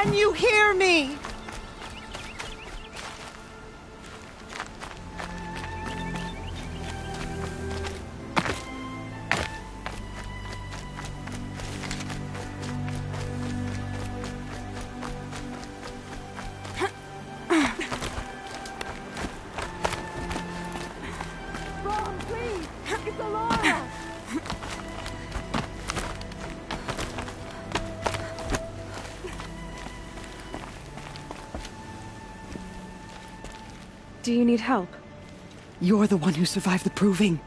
Can you hear me? Do you need help? You're the one who survived the proving.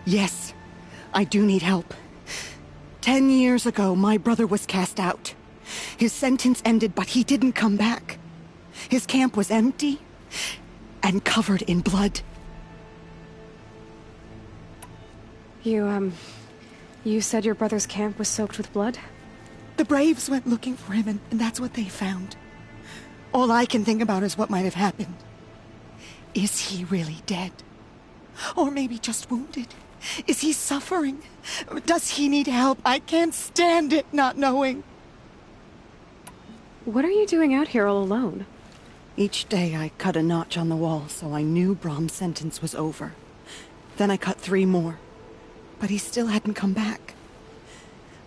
Yes, I do need help. 10 years ago, my brother was cast out. His sentence ended, but he didn't come back. His camp was empty and covered in blood. You said your brother's camp was soaked with blood? The Braves went looking for him, and that's what they found. All I can think about is what might have happened. Is he really dead? Or maybe just wounded? Is he suffering? Does he need help? I can't stand it not knowing. What are you doing out here all alone? Each day I cut a notch on the wall so I knew Brahm's sentence was over. Then I cut 3 more. But he still hadn't come back.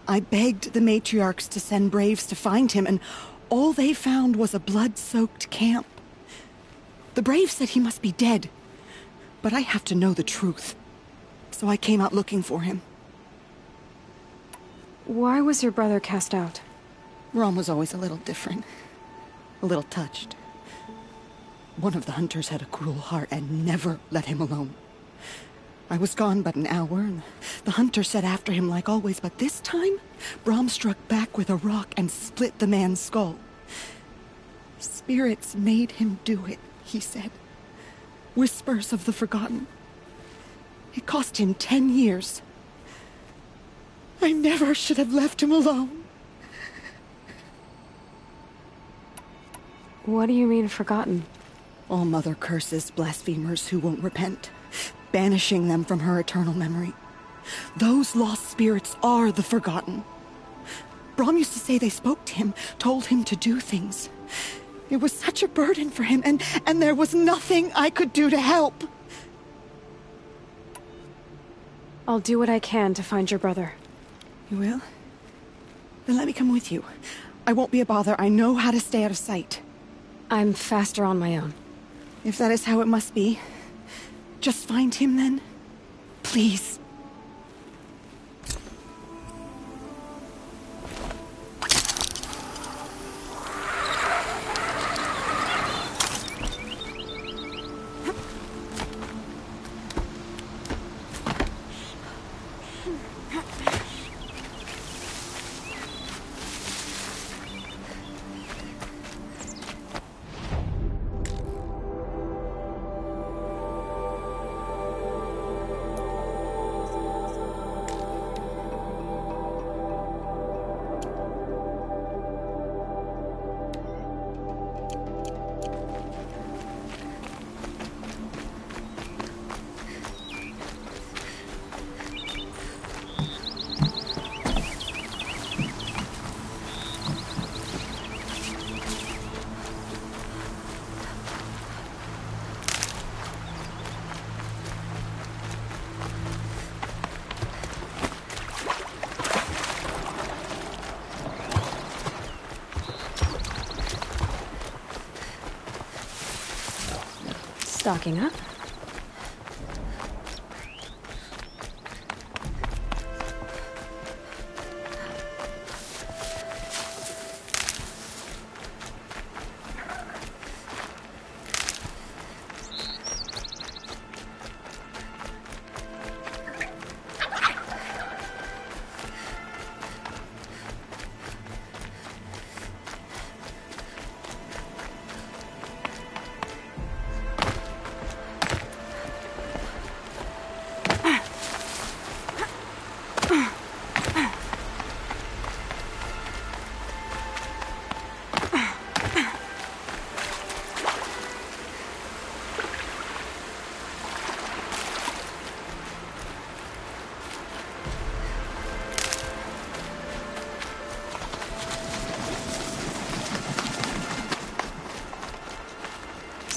I begged the matriarchs to send Braves to find him, and all they found was a blood-soaked camp. The Braves said he must be dead, but I have to know the truth. So I came out looking for him. Why was your brother cast out? Rom was always a little different. A little touched. One of the hunters had a cruel heart and never let him alone. I was gone but an hour, and the hunter set after him like always, but this time, Brahm struck back with a rock and split the man's skull. Spirits made him do it, he said. Whispers of the forgotten. It cost him 10 years. I never should have left him alone. What do you mean, forgotten? All mother curses blasphemers who won't repent, banishing them from her eternal memory. Those lost spirits are the forgotten. Brahm used to say they spoke to him, told him to do things. It was such a burden for him, and there was nothing I could do to help. I'll do what I can to find your brother. You will? Then let me come with you. I won't be a bother. I know how to stay out of sight. I'm faster on my own. If that is how it must be, just find him then. Please. Stocking up.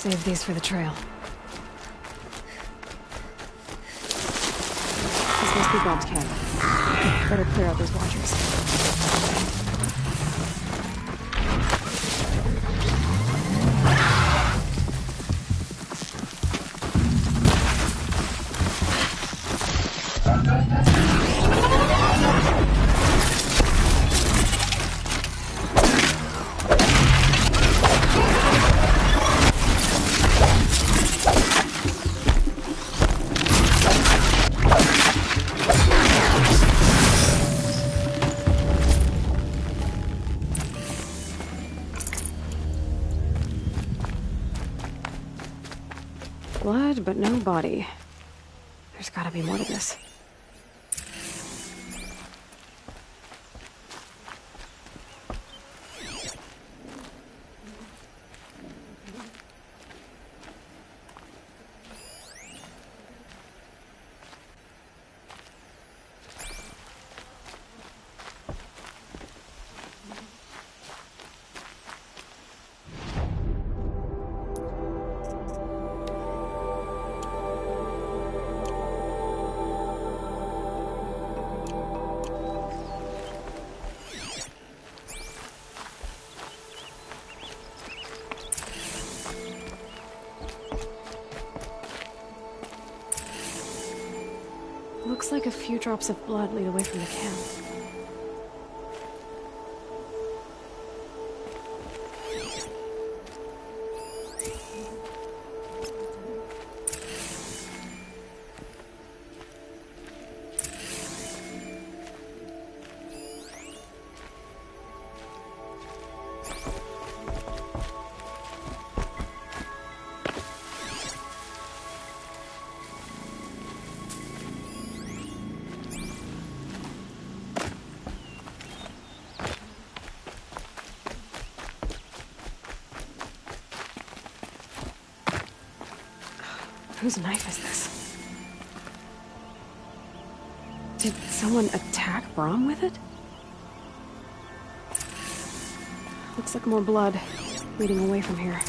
Save these for the trail. This must be Brom's camp. Better clear out those watchers. Blood, but no body. There's gotta be more to this. Looks like a few drops of blood lead away from the camp. Whose knife is this? Did someone attack Brom with it? Looks like more blood leading away from here.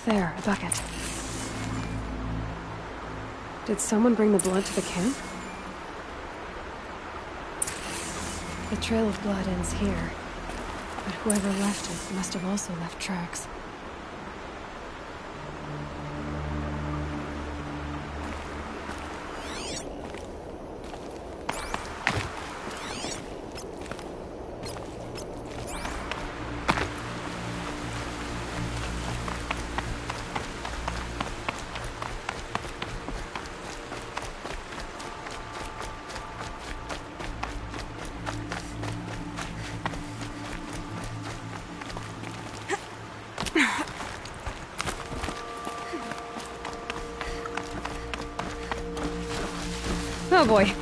There, a bucket. Did someone bring the blood to the camp? The trail of blood ends here, but whoever left it must have also left tracks. Oh boy.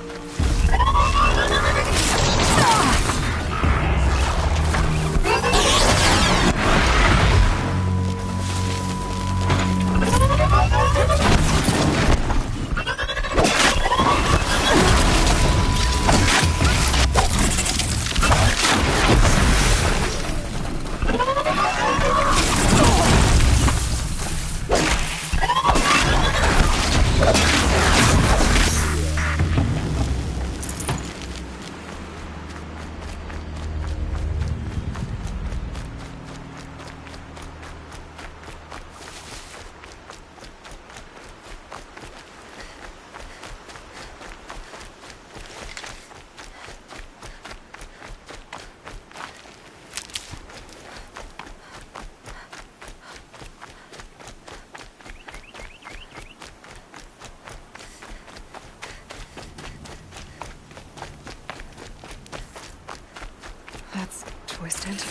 That's twisted.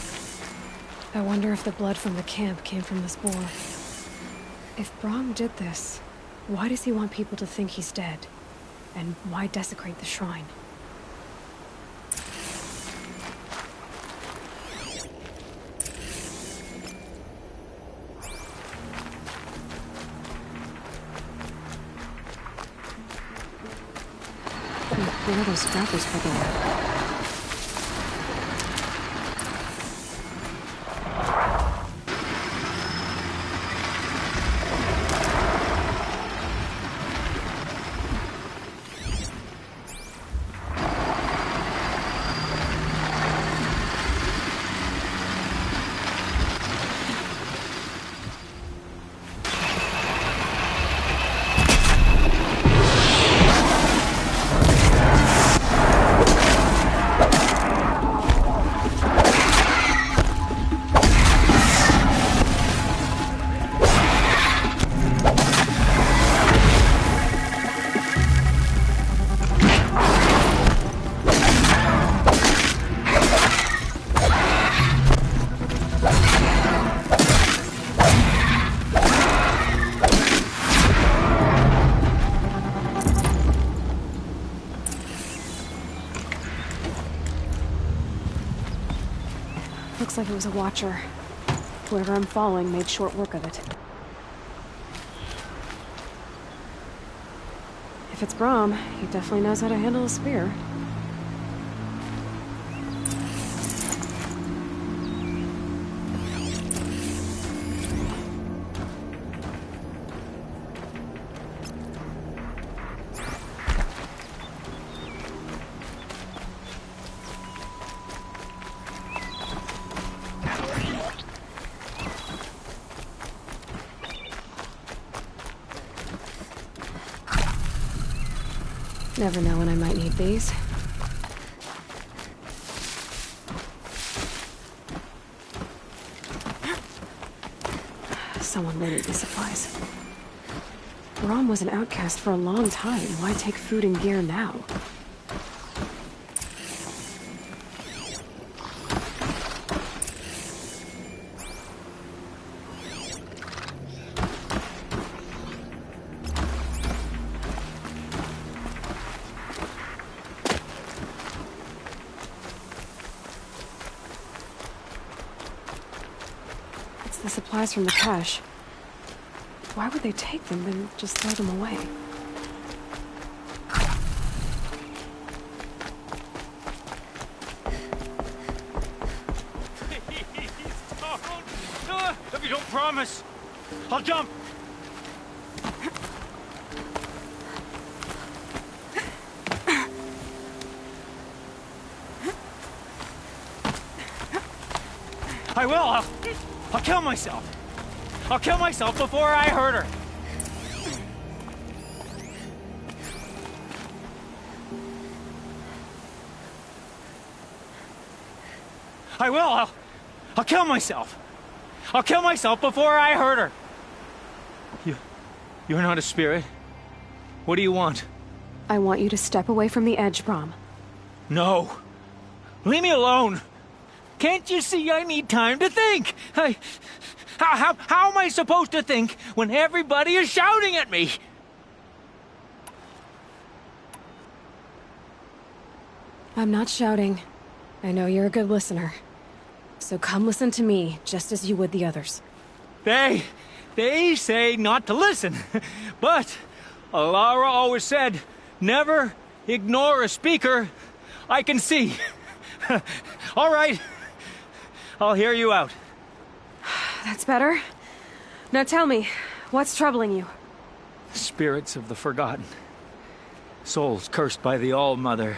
I wonder if the blood from the camp came from this boar. If Brom did this, why does he want people to think he's dead? And why desecrate the shrine? What are those scrappers for there? Looks like it was a watcher. Whoever I'm following made short work of it. If it's Brahm, he definitely knows how to handle a spear. Never know when I might need these. Someone will need these supplies. Brahm was an outcast for a long time. Why take food and gear now? The supplies from the cache. Why would they take them and just throw them away? Please don't! If you don't promise, I'll jump! I will! I'll kill myself! I'll kill myself before I hurt her! I will! I'll kill myself! I'll kill myself before I hurt her! You're not a spirit. What do you want? I want you to step away from the edge, Brahm. No! Leave me alone! Can't you see I need time to think? How am I supposed to think when everybody is shouting at me? I'm not shouting. I know you're a good listener. So come listen to me, just as you would the others. They say not to listen. But Alara always said, never ignore a speaker I can see. All right. I'll hear you out. That's better. Now tell me, what's troubling you? Spirits of the forgotten. Souls cursed by the All-Mother.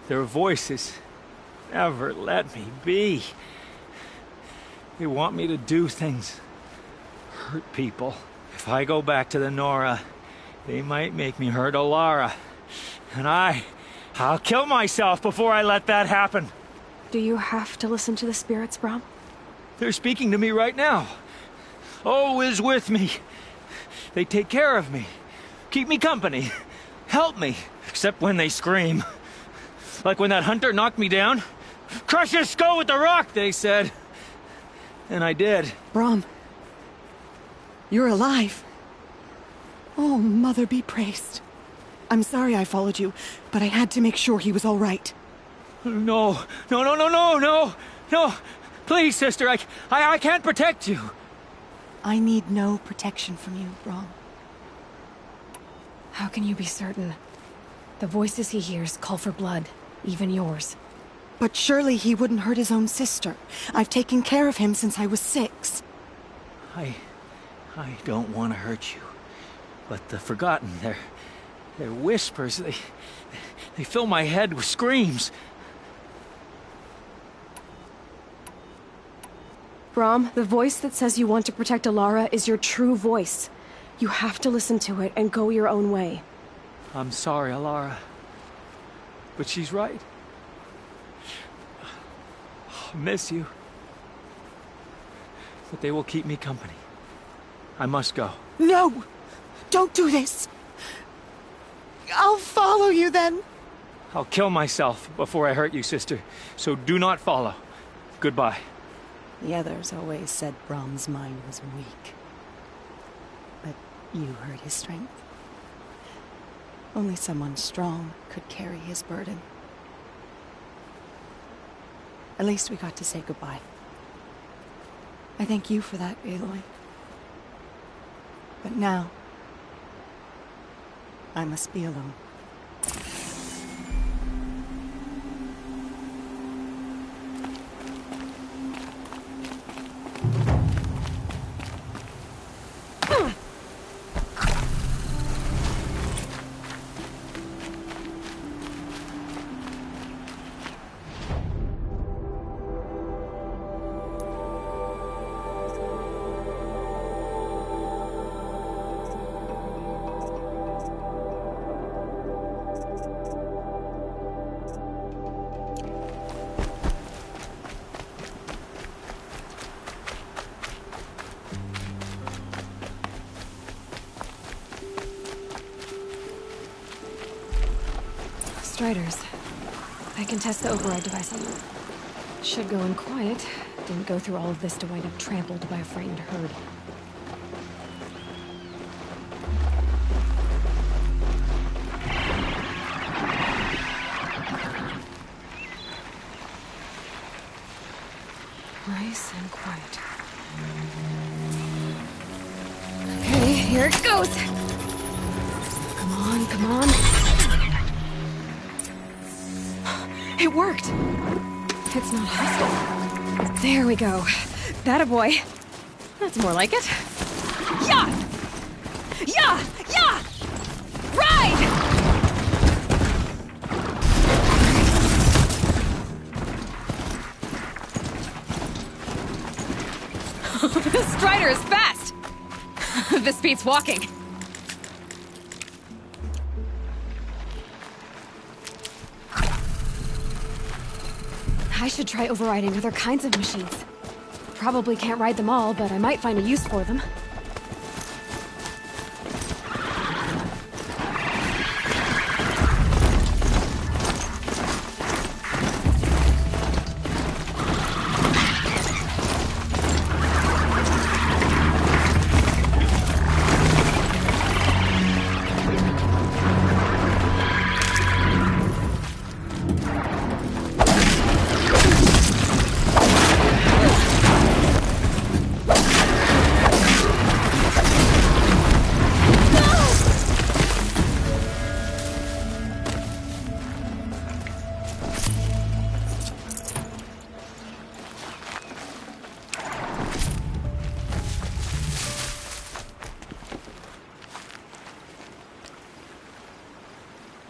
Their voices never let me be. They want me to do things. Hurt people. If I go back to the Nora, they might make me hurt Alara. And I'll kill myself before I let that happen. Do you have to listen to the spirits, Brahm? They're speaking to me right now. Oh is with me. They take care of me. Keep me company. Help me. Except when they scream. Like when that hunter knocked me down. Crush his skull with the rock, they said. And I did. Brahm, you're alive. Oh, Mother be praised. I'm sorry I followed you, but I had to make sure he was all right. No. Please, sister, I can't protect you. I need no protection from you, Brahm. How can you be certain? The voices he hears call for blood, even yours. But surely he wouldn't hurt his own sister. I've taken care of him since I was 6. I don't want to hurt you. But the Forgotten, their whispers, they fill my head with screams. Brom, the voice that says you want to protect Alara is your true voice. You have to listen to it and go your own way. I'm sorry, Alara. But she's right. I miss you. But they will keep me company. I must go. No! Don't do this! I'll follow you then. I'll kill myself before I hurt you, sister. So do not follow. Goodbye. The others always said Brom's mind was weak. But you heard his strength. Only someone strong could carry his burden. At least we got to say goodbye. I thank you for that, Aloy. But now, I must be alone. Striders. I can test the override device on them. Should go in quiet. Didn't go through all of this to wind up trampled by a frightened herd. Nice and quiet. Okay, here it goes! Come on, come on. It worked! It's not hostile. There we go. That a boy. That's more like it. Yeah! Yeah! Yeah! Ride! This Strider is fast! This beats walking. I should try overriding other kinds of machines. Probably can't ride them all, but I might find a use for them.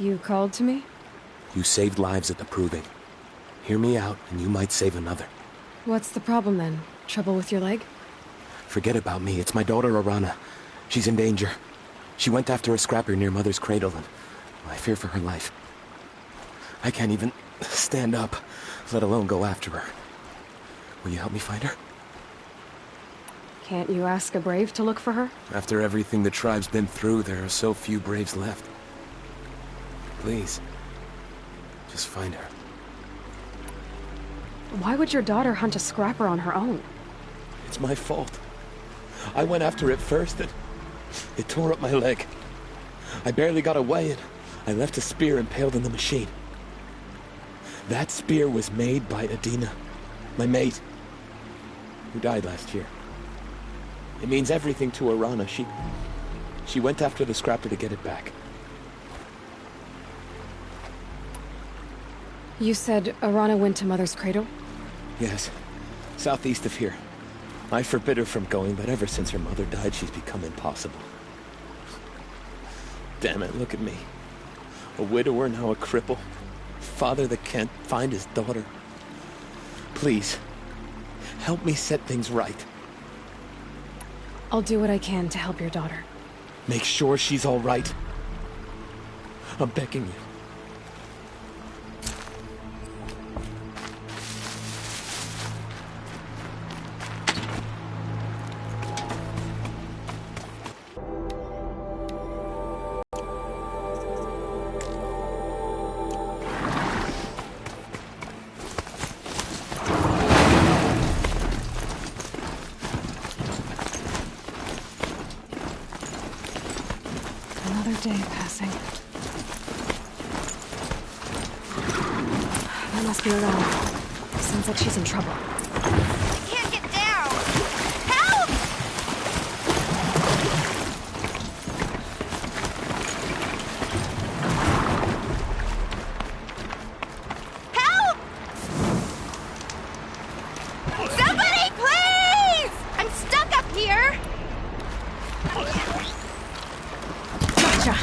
You called to me? You saved lives at the Proving. Hear me out, and you might save another. What's the problem then? Trouble with your leg? Forget about me. It's my daughter, Arana. She's in danger. She went after a scrapper near Mother's cradle, and I fear for her life. I can't even stand up, let alone go after her. Will you help me find her? Can't you ask a brave to look for her? After everything the tribe's been through, there are so few braves left. Please, just find her. Why would your daughter hunt a scrapper on her own? It's my fault. I went after it first, and it tore up my leg. I barely got away, and I left a spear impaled in the machine. That spear was made by Adina, my mate, who died last year. It means everything to Arana. She went after the scrapper to get it back. You said Arana went to Mother's cradle? Yes, southeast of here. I forbid her from going, but ever since her mother died, she's become impossible. Damn it, look at me. A widower, now a cripple. Father that can't find his daughter. Please, help me set things right. I'll do what I can to help your daughter. Make sure she's all right. I'm begging you. Another day passing. That must be Arana. Sounds like she's in trouble. I can't get down! Help! Help! Somebody, please! I'm stuck up here! Gotcha!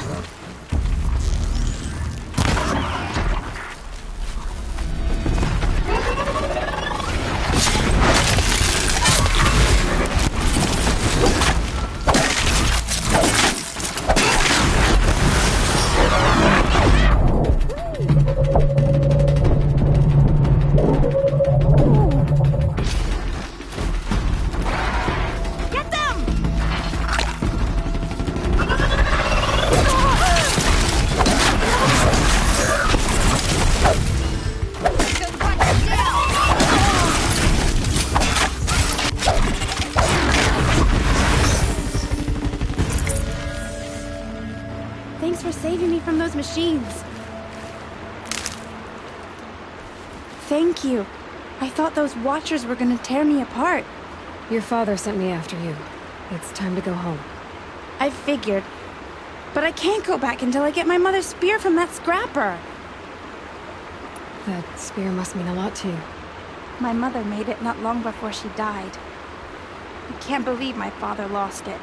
Get them! Don't want them down! Thanks for saving me from those machines. Thank you. I thought those Watchers were gonna tear me apart. Your father sent me after you. It's time to go home. I figured. But I can't go back until I get my mother's spear from that scrapper. That spear must mean a lot to you. My mother made it not long before she died. I can't believe my father lost it.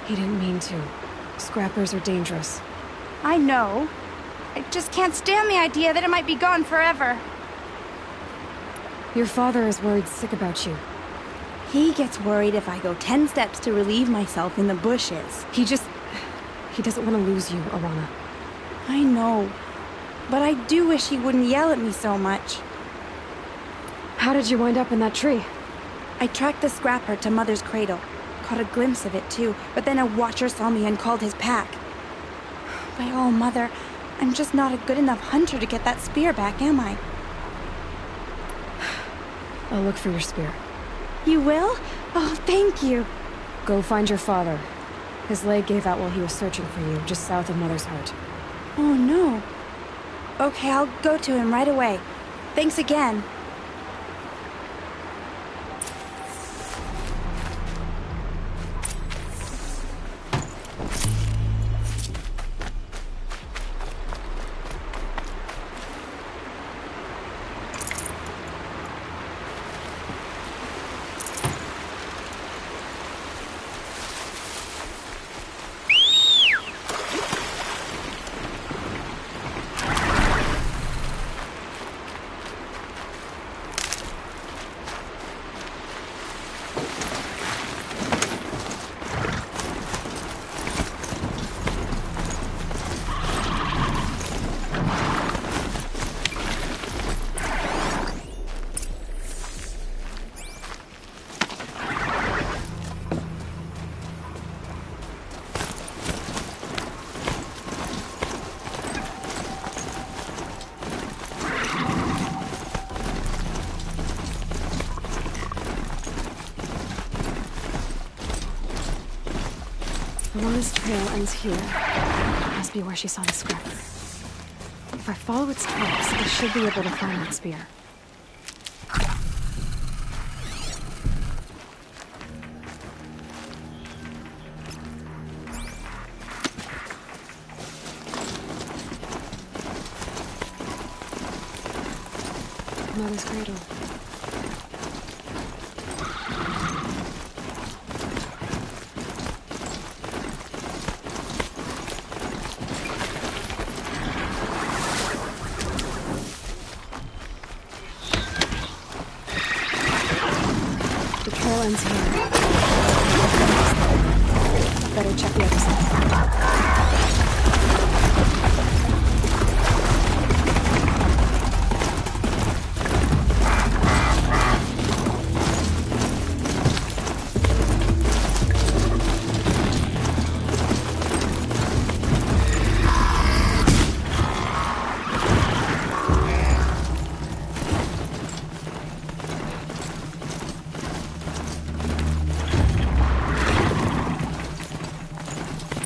He didn't mean to. Scrappers are dangerous. I know. I just can't stand the idea that it might be gone forever. Your father is worried sick about you. He gets worried if I go 10 steps to relieve myself in the bushes. He doesn't want to lose you, Arana. I know. But I do wish he wouldn't yell at me so much. How did you wind up in that tree? I tracked the scrapper to Mother's cradle. Caught a glimpse of it too, but then a Watcher saw me and called his pack. By all, Mother, I'm just not a good enough hunter to get that spear back, am I? I'll look for your spear. You will? Oh, thank you. Go find your father. His leg gave out while he was searching for you, just south of Mother's Heart. Oh, no. Okay, I'll go to him right away. Thanks again. Alana's trail ends here. Must be where she saw the scrapper. If I follow its tracks, I should be able to find that spear. Mother's cradle. The trail ends here. Better check the other side.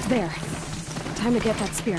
There. Time to get that spear.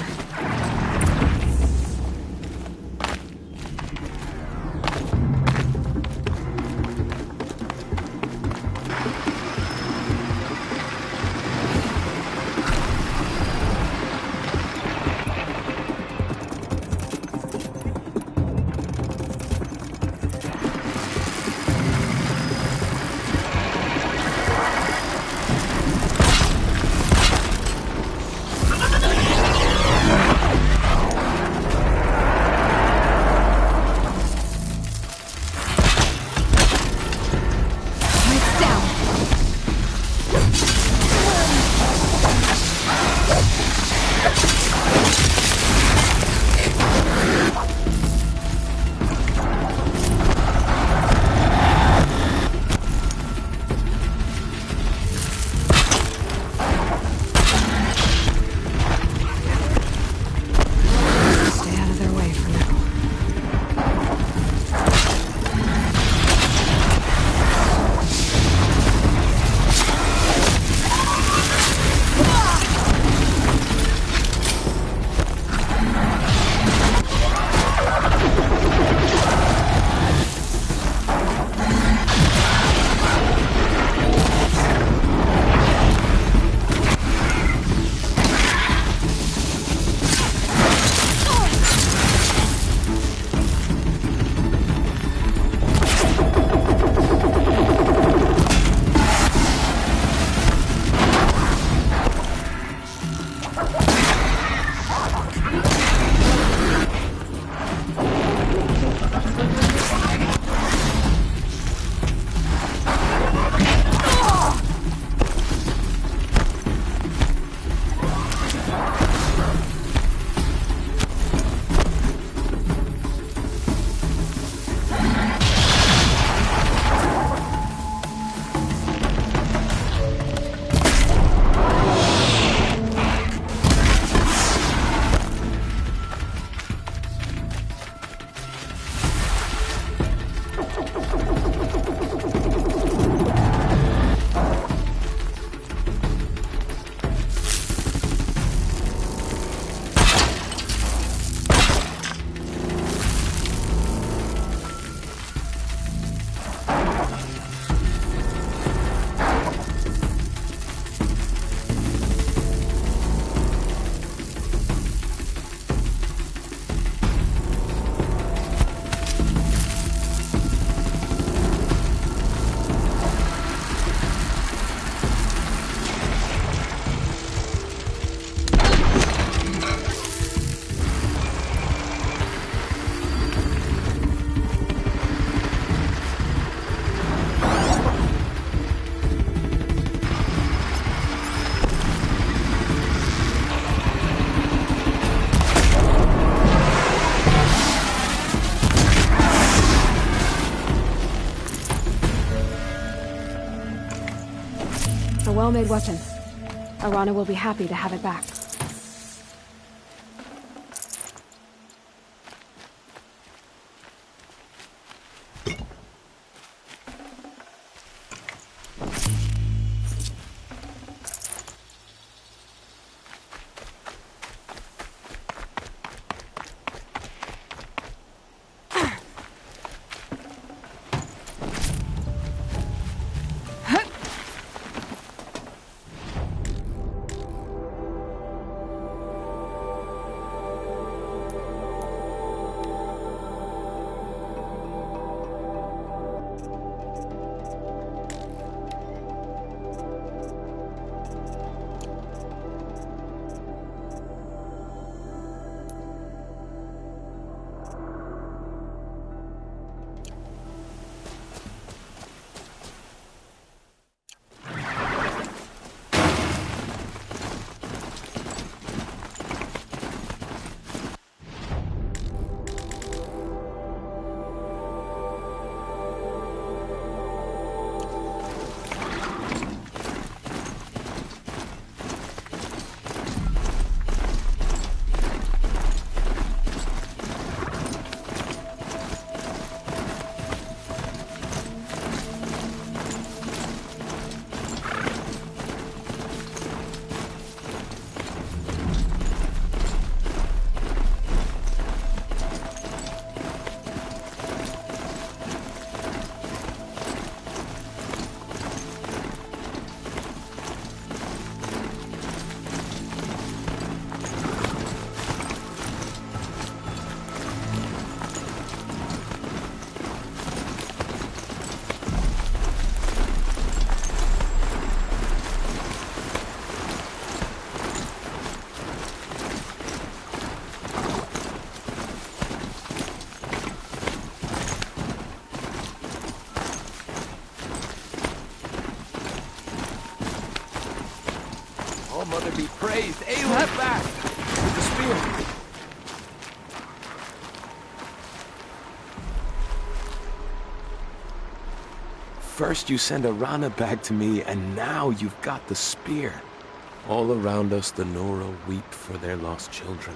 A well-made weapon. Arana will be happy to have it back. raised. Aloy's back. With the spear. First you send Arana back to me, and now you've got the spear. All around us, the Nora weep for their lost children.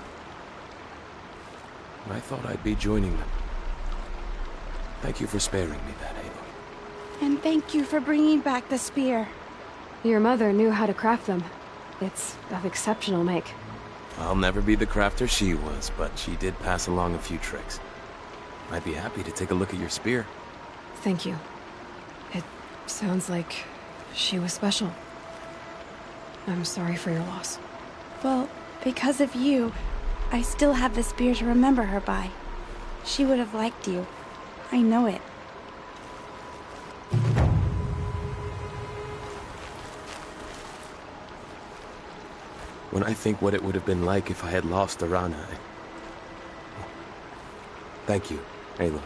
I thought I'd be joining them. Thank you for sparing me that, Aloy. And thank you for bringing back the spear. Your mother knew how to craft them. It's of exceptional make. I'll never be the crafter she was, but she did pass along a few tricks. I'd be happy to take a look at your spear. Thank you. It sounds like she was special. I'm sorry for your loss. Well, because of you, I still have the spear to remember her by. She would have liked you. I know it. When I think what it would have been like if I had lost Arana, Thank you, Aloy.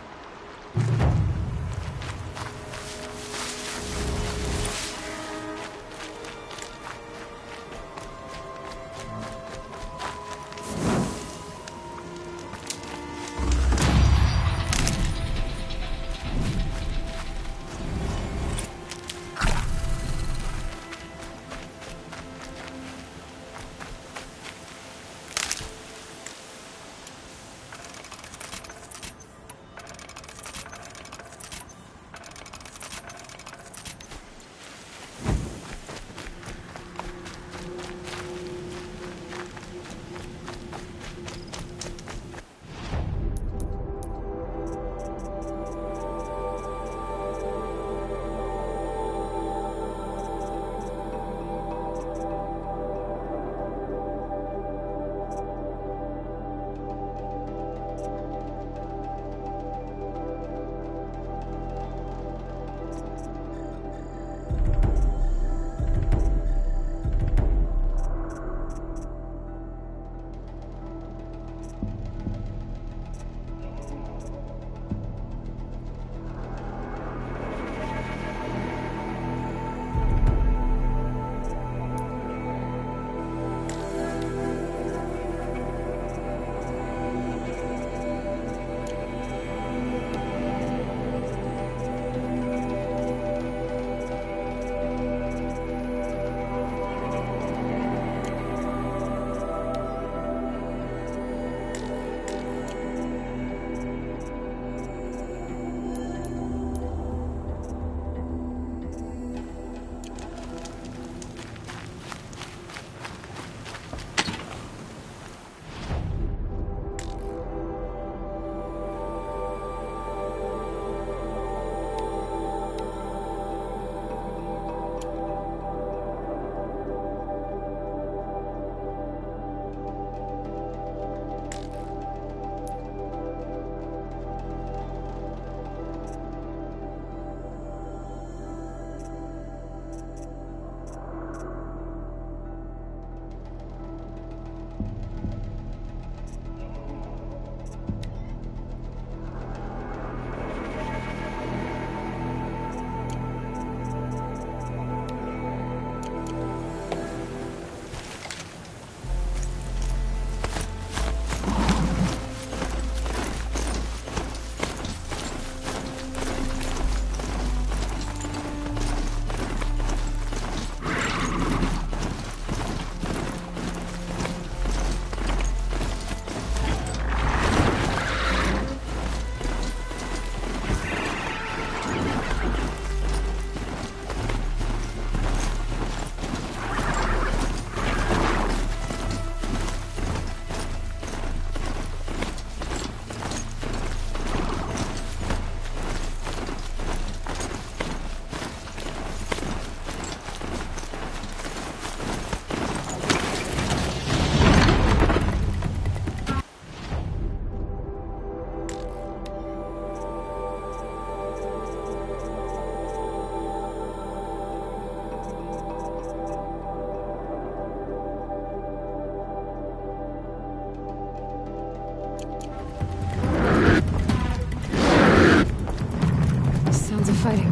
Fighting.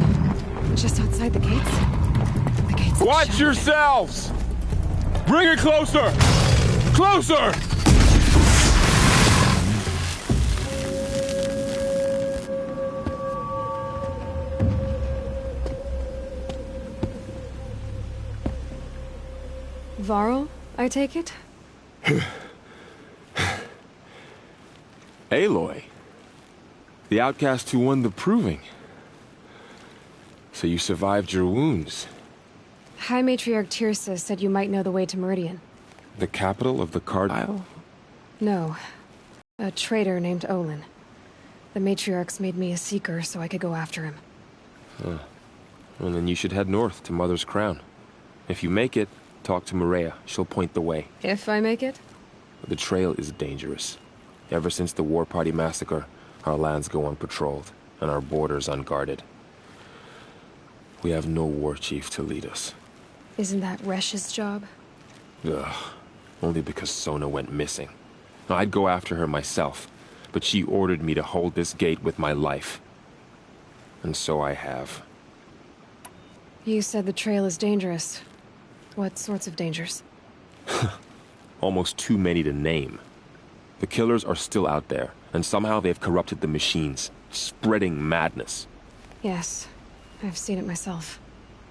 Just outside the gates. The gates. Watch yourselves! Bring it closer! Closer! Varl, I take it? Aloy. The outcast who won the proving. So you survived your wounds. High Matriarch Tirsa said you might know the way to Meridian. The capital of the Card Isle? No. A traitor named Olin. The Matriarchs made me a seeker so I could go after him. Well, then you should head north to Mother's Crown. If you make it, talk to Maria. She'll point the way. If I make it? The trail is dangerous. Ever since the War Party massacre, our lands go unpatrolled, and our borders unguarded. We have no war chief to lead us. Isn't that Resh's job? Ugh. Only because Sona went missing. I'd go after her myself, but she ordered me to hold this gate with my life. And so I have. You said the trail is dangerous. What sorts of dangers? Almost too many to name. The killers are still out there, and somehow they've corrupted the machines, spreading madness. Yes, I've seen it myself.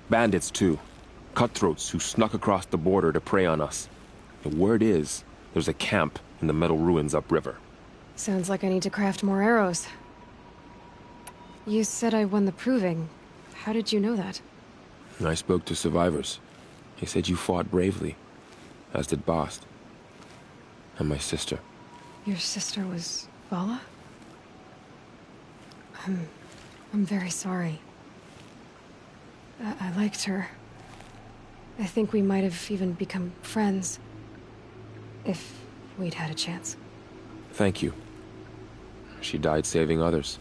Bandits, too. Cutthroats who snuck across the border to prey on us. The word is, there's a camp in the metal ruins upriver. Sounds like I need to craft more arrows. You said I won the proving. How did you know that? I spoke to survivors. They said you fought bravely, as did Bast. And my sister. Your sister was Vala? I'm very sorry. I liked her. I think we might have even become friends. If we'd had a chance. Thank you. She died saving others.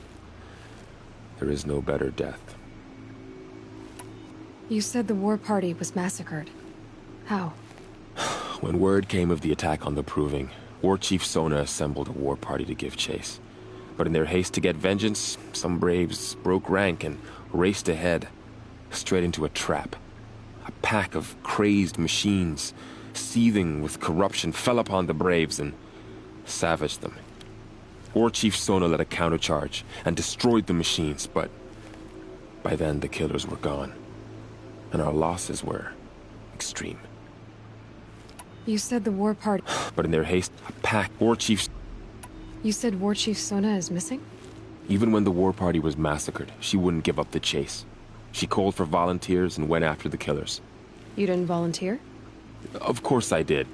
There is no better death. You said the war party was massacred. How? When word came of the attack on the Proving, War Chief Sona assembled a war party to give chase. But in their haste to get vengeance, some braves broke rank and raced ahead, straight into a trap. A pack of crazed machines, seething with corruption, fell upon the braves and savaged them. War Chief Sona led a countercharge and destroyed the machines, but by then the killers were gone, and our losses were extreme. You said the war party... But in their haste, a pack War Chiefs... You said War Chief Sona is missing? Even when the war party was massacred, she wouldn't give up the chase. She called for volunteers and went after the killers. You didn't volunteer? Of course I did.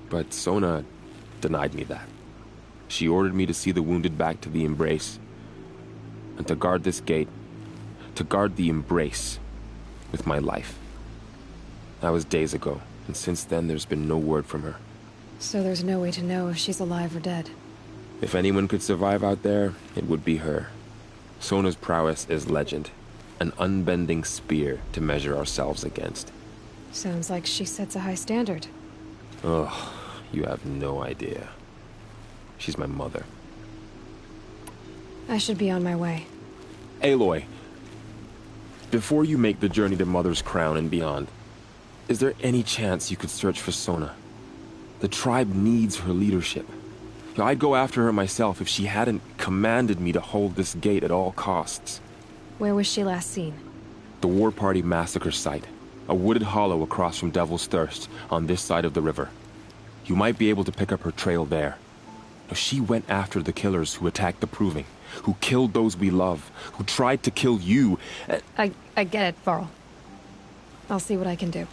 But Sona denied me that. She ordered me to see the wounded back to the Embrace. And to guard this gate. To guard the Embrace. With my life. That was days ago. And since then, there's been no word from her. So there's no way to know if she's alive or dead. If anyone could survive out there, it would be her. Sona's prowess is legend. An unbending spear to measure ourselves against. Sounds like she sets a high standard. Ugh, you have no idea. She's my mother. I should be on my way. Aloy, before you make the journey to Mother's Crown and beyond, is there any chance you could search for Sona? The tribe needs her leadership. I'd go after her myself if she hadn't commanded me to hold this gate at all costs. Where was she last seen? The War Party massacre site. A wooded hollow across from Devil's Thirst, on this side of the river. You might be able to pick up her trail there. Now, she went after the killers who attacked the Proving, who killed those we love, who tried to kill you. I get it, Varl. I'll see what I can do.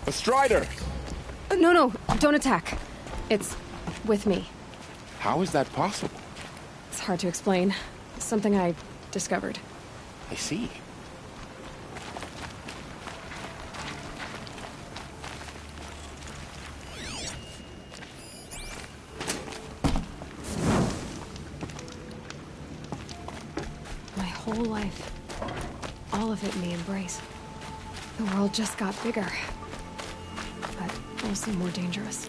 A Strider! No, don't attack. It's with me. How is that possible? It's hard to explain. Something I discovered. I see. My whole life. All of it in the Embrace. The world just got bigger. But also more dangerous.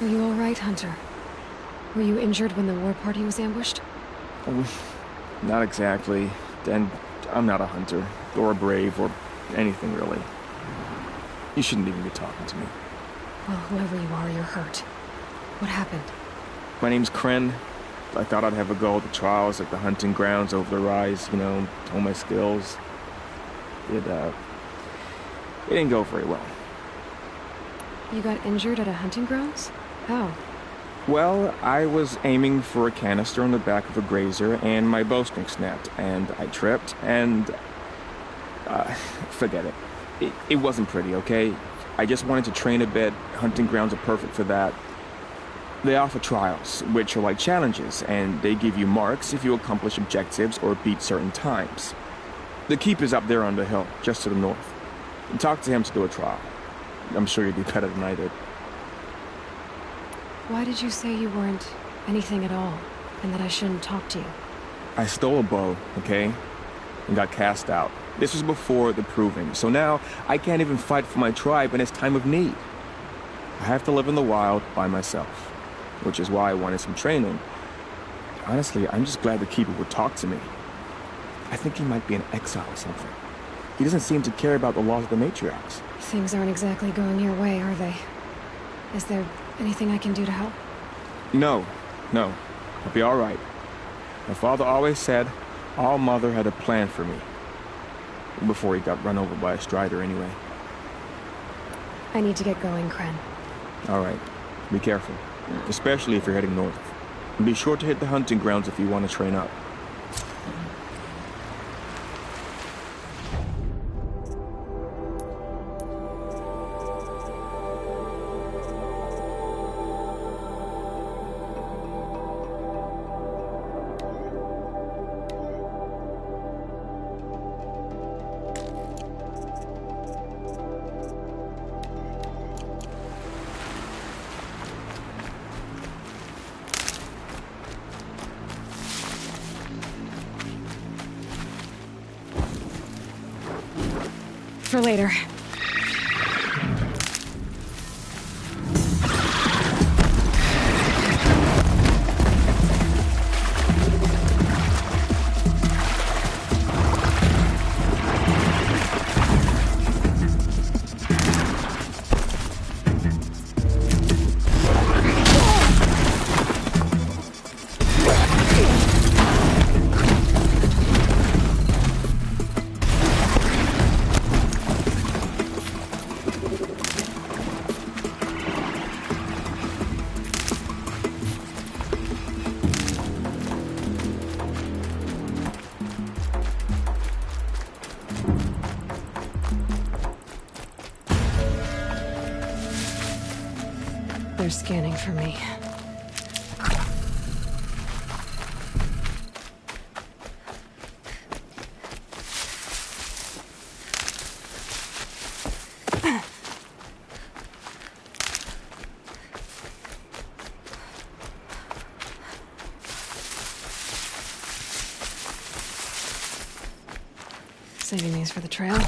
Are you all right, Hunter? Were you injured when the war party was ambushed? Not exactly. And I'm not a hunter, or a brave, or anything really. You shouldn't even be talking to me. Well, whoever you are, you're hurt. What happened? My name's Kren. I thought I'd have a go at the trials at the hunting grounds over the rise, you know, hone my skills. It didn't go very well. You got injured at a hunting grounds? How? Well, I was aiming for a canister on the back of a grazer, and my bowstring snapped, and I tripped, and... forget it. It wasn't pretty, okay? I just wanted to train a bit. Hunting grounds are perfect for that. They offer trials, which are like challenges, and they give you marks if you accomplish objectives or beat certain times. The keep is up there on the hill, just to the north. Talk to him to do a trial. I'm sure you'd be better than I did. Why did you say you weren't anything at all, and that I shouldn't talk to you? I stole a bow, okay? And got cast out. This was before the proving, so now I can't even fight for my tribe in its time of need. I have to live in the wild by myself, which is why I wanted some training. Honestly, I'm just glad the keeper would talk to me. I think he might be in exile or something. He doesn't seem to care about the laws of the matriarchs. Things aren't exactly going your way, are they? Is there anything I can do to help? No. I'll be all right. My father always said All Mother had a plan for me. Before he got run over by a strider, anyway. I need to get going, Kren. All right. Be careful. Especially if you're heading north. And be sure to hit the hunting grounds if you want to train up. For later. They're scanning for me. Saving these for the trail.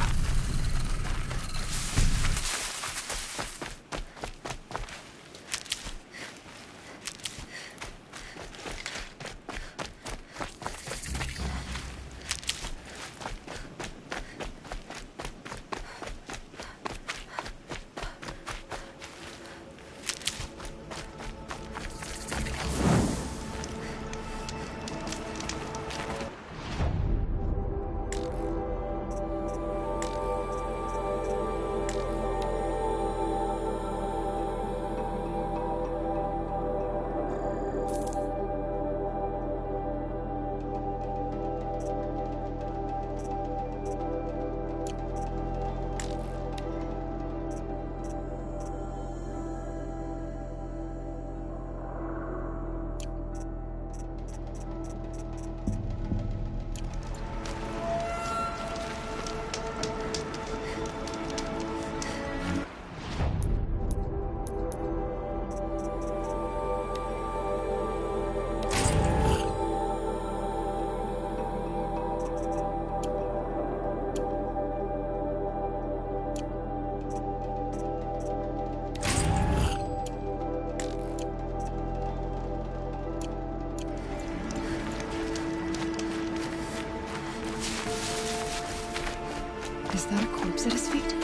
corpse at his feet?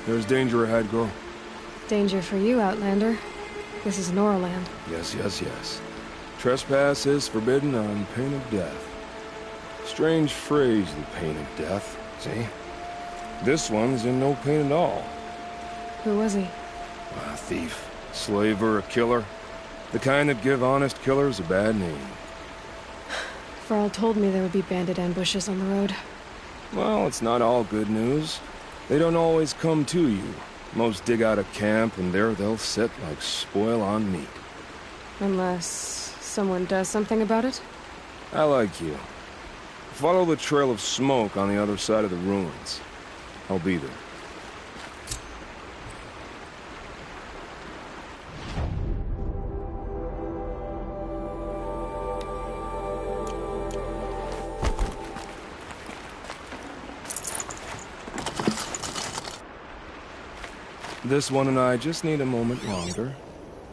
There's danger ahead, girl. Danger for you, Outlander. This is Norland. Yes, yes, yes. Trespass is forbidden on pain of death. Strange phrase, the pain of death, see? This one's in no pain at all. Who was he? A thief, slaver, a killer. The kind that give honest killers a bad name. Farrell told me there would be bandit ambushes on the road. Well, it's not all good news. They don't always come to you. Most dig out a camp, and there they'll sit like spoil on meat. Unless someone does something about it? I like you. Follow the trail of smoke on the other side of the ruins. I'll be there. This one and I just need a moment longer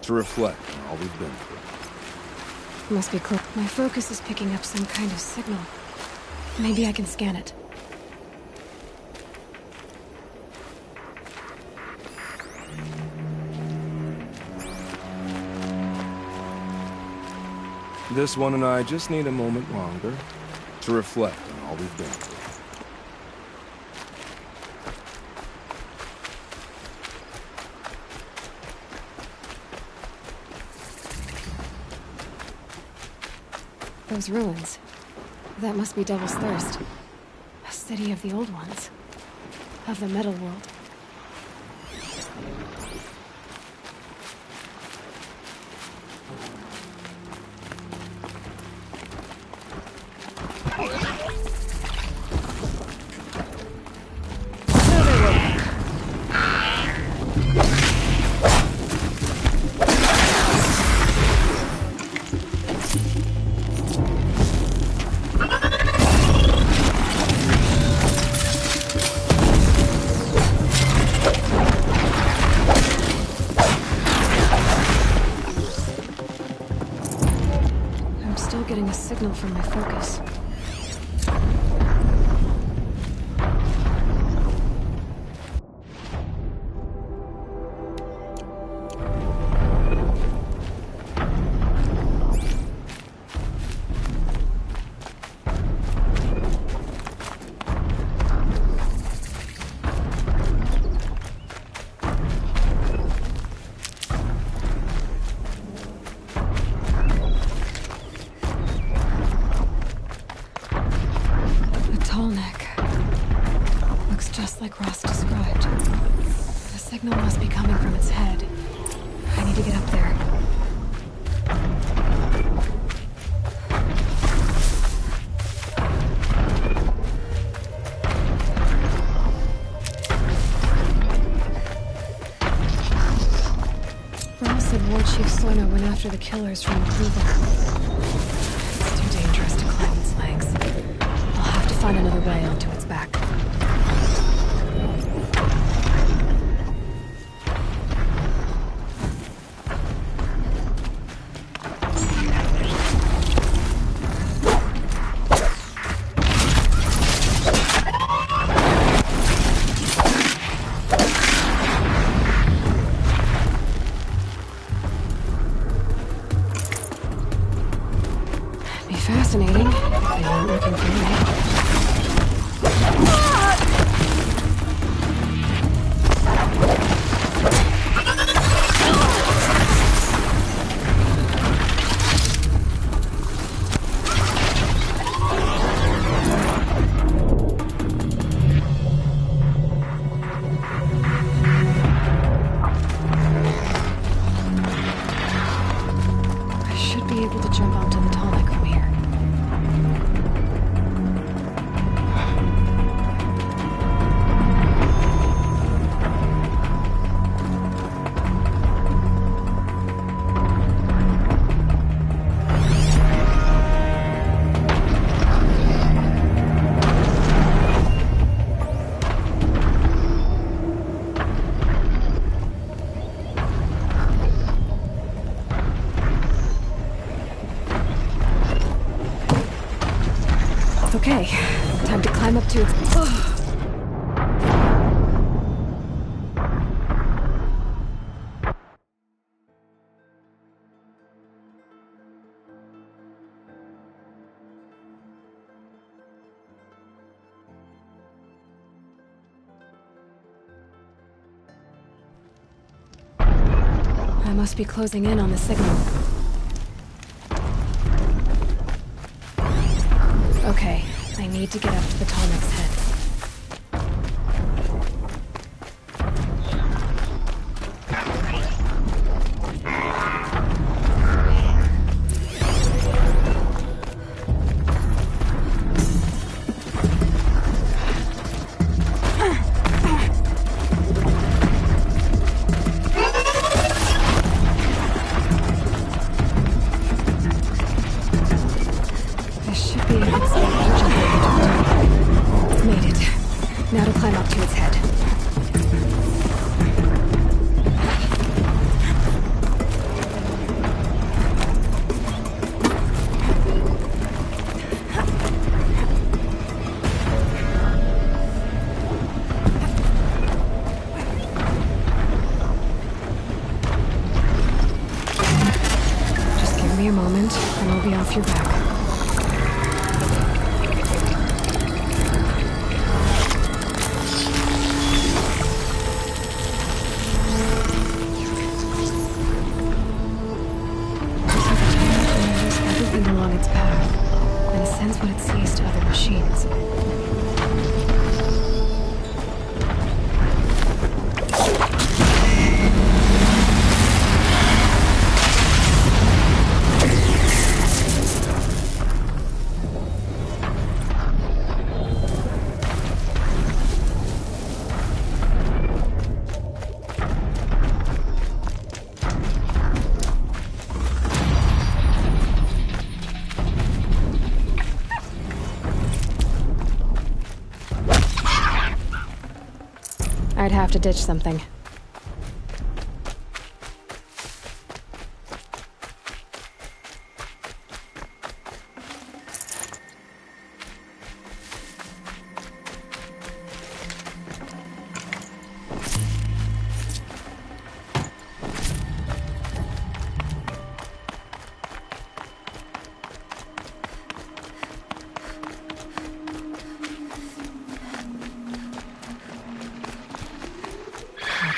to reflect on all we've been through. Must be close. My focus is picking up some kind of signal. Maybe I can scan it. This one and I just need a moment longer to reflect on all we've been through. Those ruins. That must be Devil's Thirst. A city of the old ones. Of the metal world. Getting a signal from my focus. Like Ross described. The signal must be coming from its head. I need to get up there. Ross said War Chief Sona went after the killers from the Proving. It's too dangerous to climb its legs. I'll have to find another way onto its back. Fascinating. They weren't looking for me. Okay, time to climb up to its... I must be closing in on the signal. Okay, I need to get up to the Tallneck's head. Now to climb up to its head. Just give me a moment, and I'll be off your back. Along its path, and it sends what it sees to other machines. I'd have to ditch something.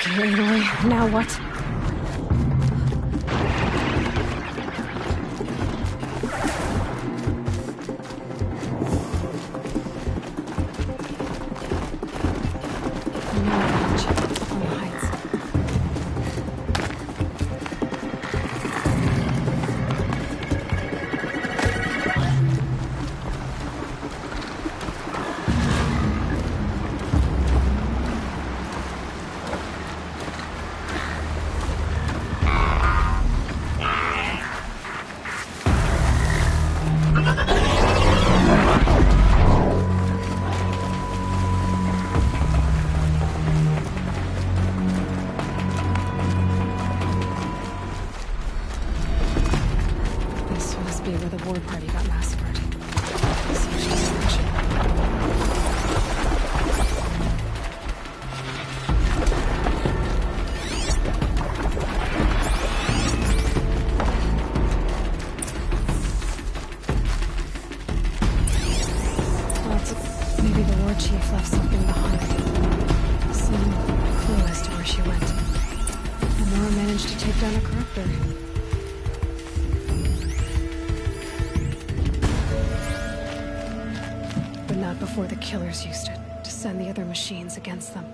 Okay, Aloy, now what? Chief left something behind. Some clue as to where she went. And Nora managed to take down a corruptor. But not before the killers used it to send the other machines against them.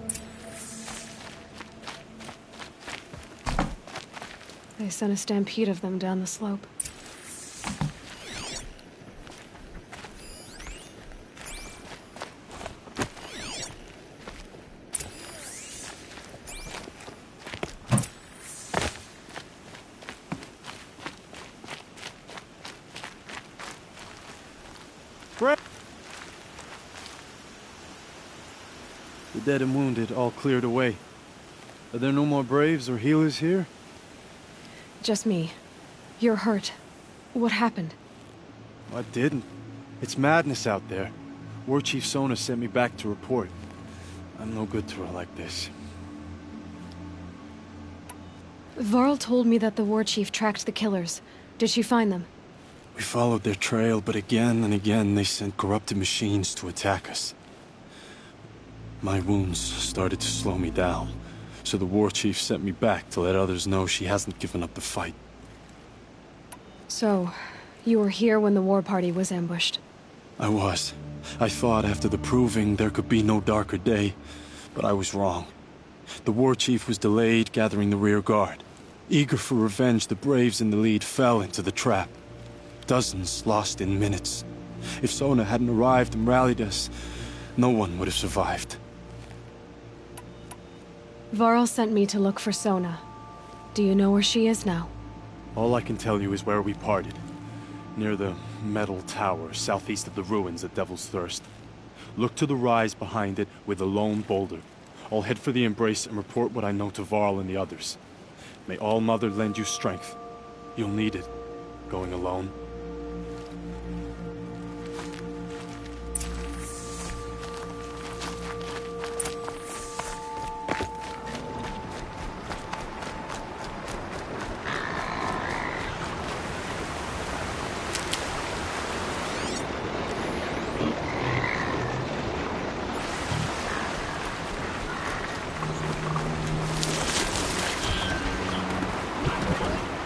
They sent a stampede of them down the slope. The dead and wounded all cleared away. Are there no more Braves or healers here? Just me. You're hurt. What happened? I didn't. It's madness out there. War Chief Sona sent me back to report. I'm no good to her like this. Varl told me that the War Chief tracked the killers. Did she find them? We followed their trail, but again and again they sent corrupted machines to attack us. My wounds started to slow me down, so the War Chief sent me back to let others know she hasn't given up the fight. So, you were here when the war party was ambushed? I was. I thought after the proving there could be no darker day, but I was wrong. The War Chief was delayed gathering the rear guard. Eager for revenge, the Braves in the lead fell into the trap. Dozens lost in minutes. If Sona hadn't arrived and rallied us, no one would have survived. Varl sent me to look for Sona. Do you know where she is now? All I can tell you is where we parted. Near the metal tower, southeast of the ruins at Devil's Thirst. Look to the rise behind it with a lone boulder. I'll head for the embrace and report what I know to Varl and the others. May All Mother lend you strength. You'll need it, going alone.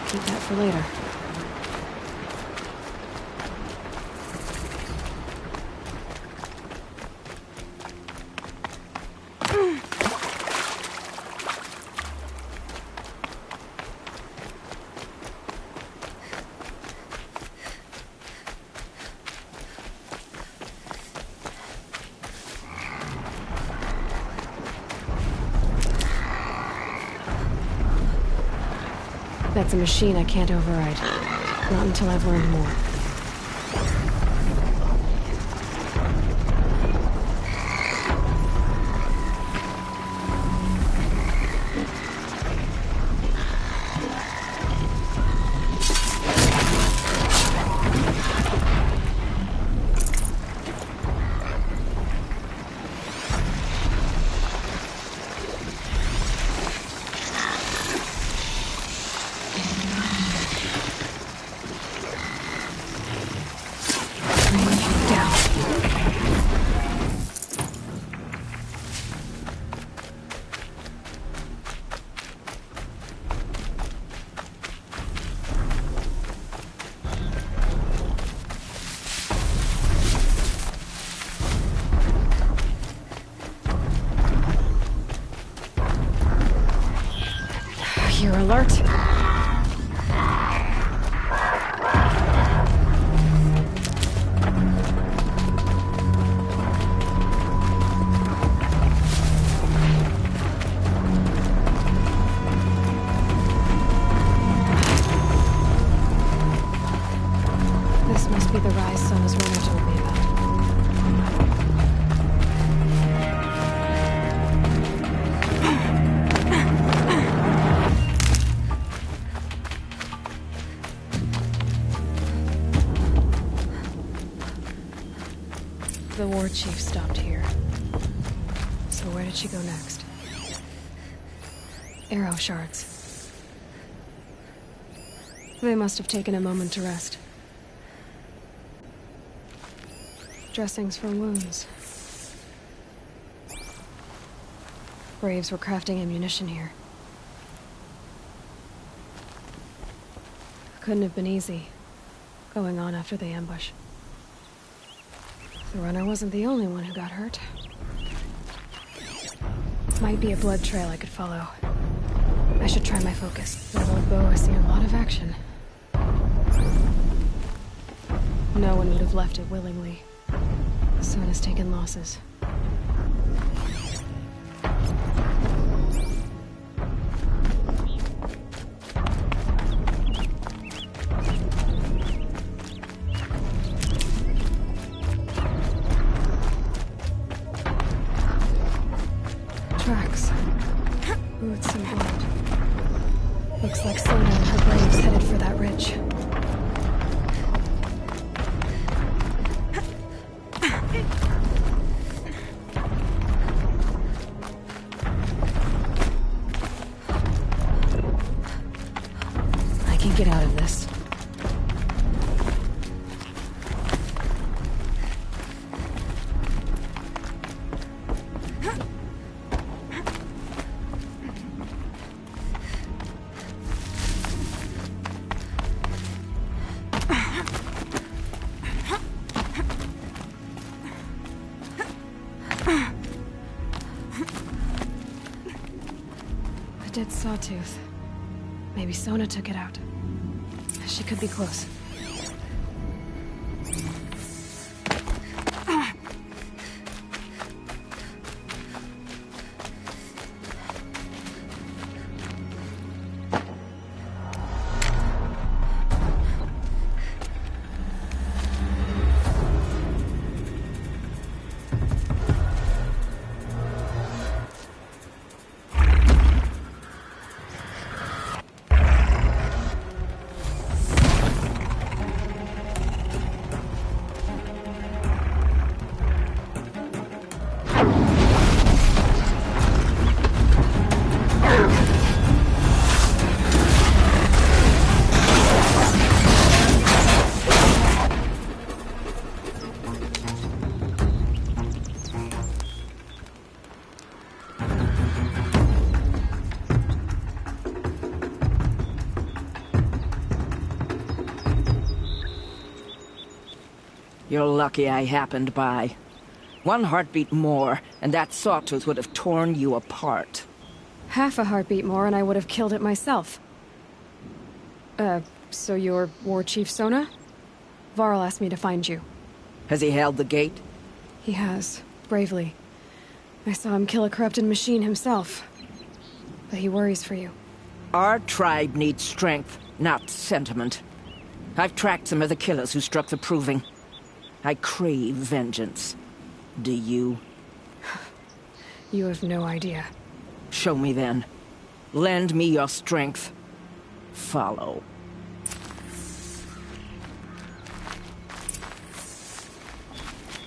Keep that for later. That's a machine I can't override. Not until I've learned more. You're alert. This must be the rise Sona's runner told me about. The War Chief stopped here. So where did she go next? Arrow shards. They must have taken a moment to rest. Dressings for wounds. Braves were crafting ammunition here. Couldn't have been easy, going on after the ambush. The runner wasn't the only one who got hurt. Might be a blood trail I could follow. I should try my focus. That old bow has seen a lot of action. No one would have left it willingly. Sona's taken losses. Tracks. Boots and blood. Looks like Sona and her braves headed for that ridge. get out of this. A dead sawtooth. Maybe Sona took it out. She could be close. You're lucky I happened by. One heartbeat more, and that sawtooth would have torn you apart. Half a heartbeat more and I would have killed it myself. So you're War Chief Sona? Varl asked me to find you. Has he held the gate? He has, bravely. I saw him kill a corrupted machine himself. But he worries for you. Our tribe needs strength, not sentiment. I've tracked some of the killers who struck the Proving. I crave vengeance. Do you? You have no idea. Show me then. Lend me your strength. Follow.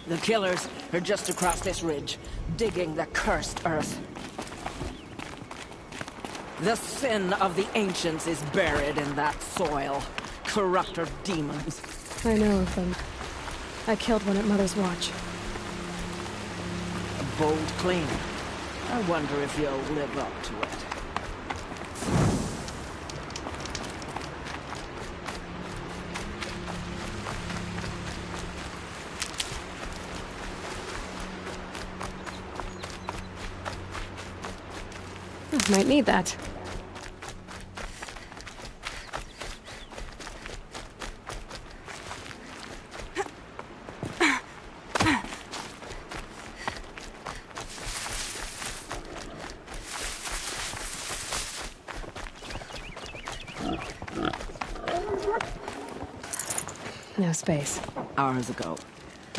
The killers are just across this ridge, digging the cursed earth. The sin of the ancients is buried in that soil. Corrupter demons. I know of them. I killed one at Mother's Watch. A bold claim. I wonder if you'll live up to it. I might need that. No space. Hours ago,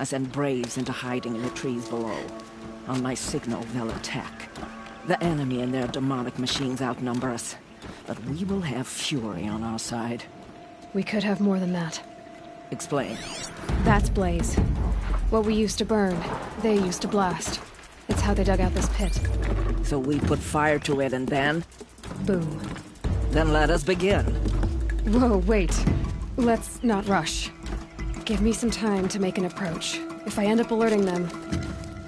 I sent Braves into hiding in the trees below. On my signal, they'll attack. The enemy and their demonic machines outnumber us, but we will have fury on our side. We could have more than that. Explain. That's Blaze. What we used to burn, they used to blast. It's how they dug out this pit. So we put fire to it and then? Boom. Then let us begin. Whoa, wait. Let's not rush. Give me some time to make an approach. If I end up alerting them,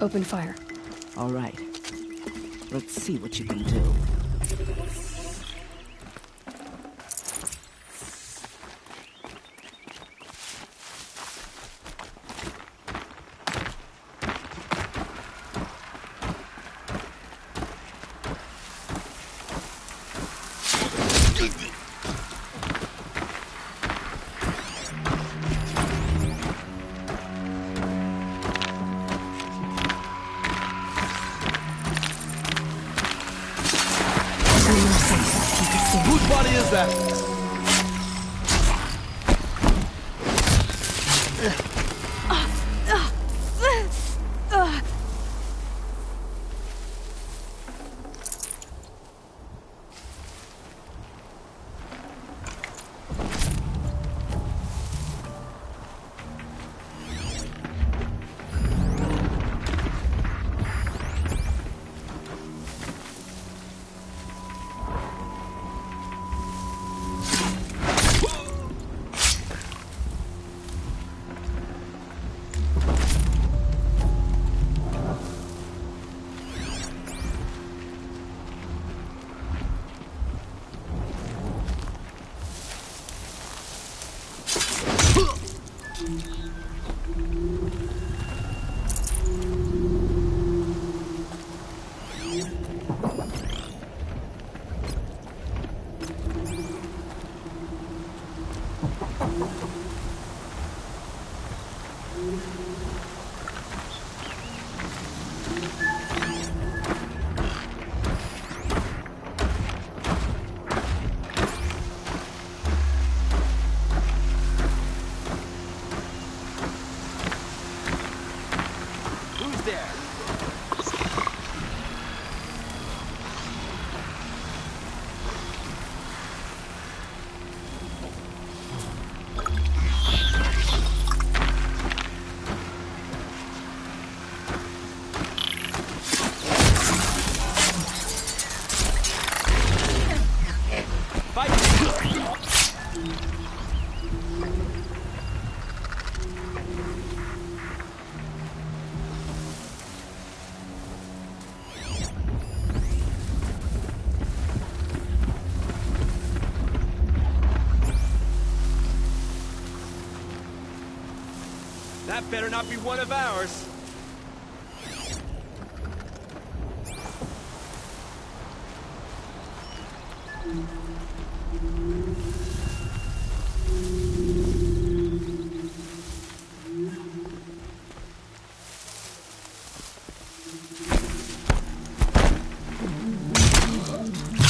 open fire. All right. Let's see what you can do. Whose body is that? That better not be one of ours.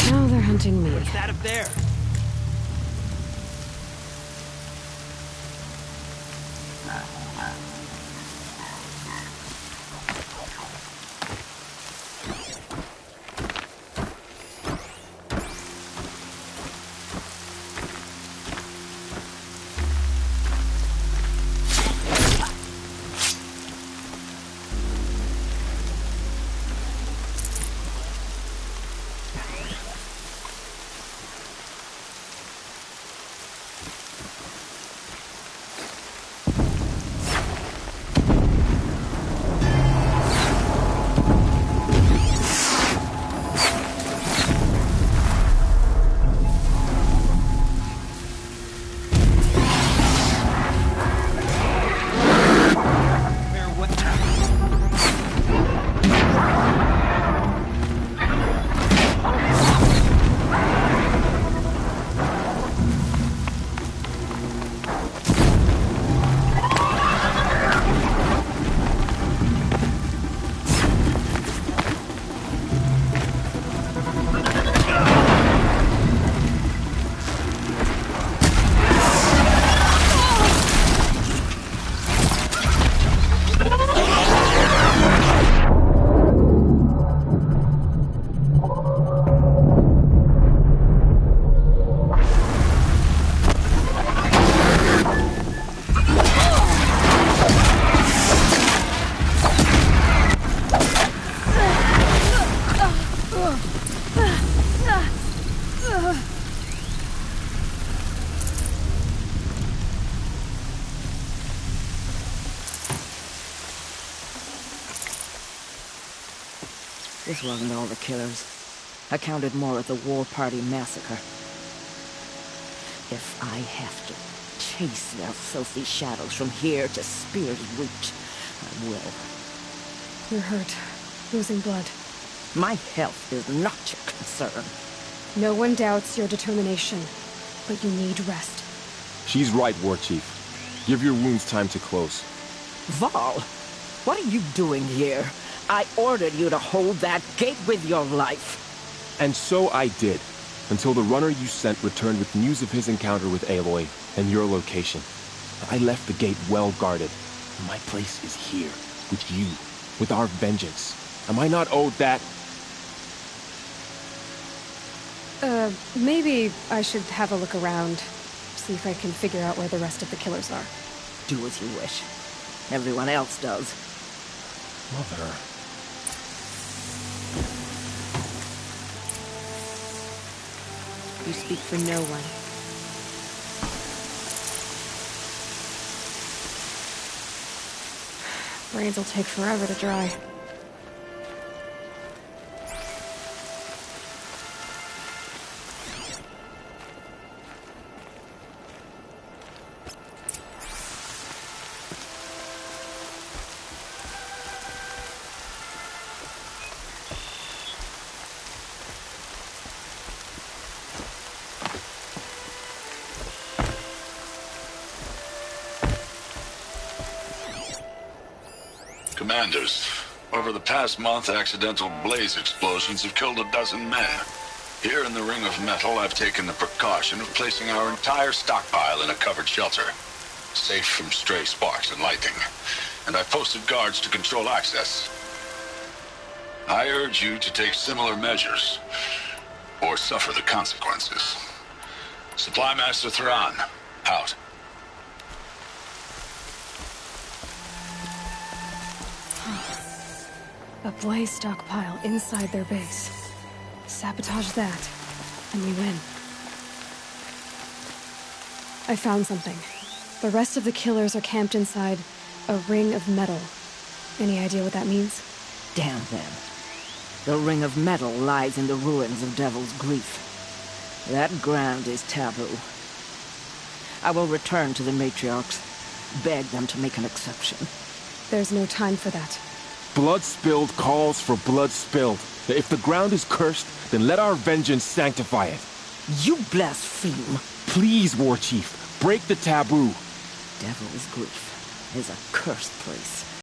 Now they're hunting me. What's that up there? This wasn't all the killers. I counted more at the War Party massacre. If I have to chase their filthy shadows from here to Spear's Root, I will. You're hurt. Losing blood. My health is not your concern. No one doubts your determination, but you need rest. She's right, War Chief. Give your wounds time to close. Val, what are you doing here? I ordered you to hold that gate with your life. And so I did, until the runner you sent returned with news of his encounter with Aloy and your location. I left the gate well guarded. My place is here, with you, with our vengeance. Am I not owed that? Maybe I should have a look around. See if I can figure out where the rest of the killers are. Do as you wish. Everyone else does. Mother... You speak for no one. Brains will take forever to dry. Commanders, over the past month, accidental blaze explosions have killed a dozen men. Here in the Ring of Metal, I've taken the precaution of placing our entire stockpile in a covered shelter, safe from stray sparks and lightning, and I've posted guards to control access. I urge you to take similar measures, or suffer the consequences. Supply Master Thrawn, out. A blaze stockpile inside their base. Sabotage that, and we win. I found something. The rest of the killers are camped inside a ring of metal. Any idea what that means? Damn them. The ring of metal lies in the ruins of Devil's Grief. That ground is taboo. I will return to the matriarchs, beg them to make an exception. There's no time for that. Blood spilled calls for blood spilled. If the ground is cursed, then let our vengeance sanctify it. You blaspheme. Please, War Chief, break the taboo. Devil's Grief is a cursed place.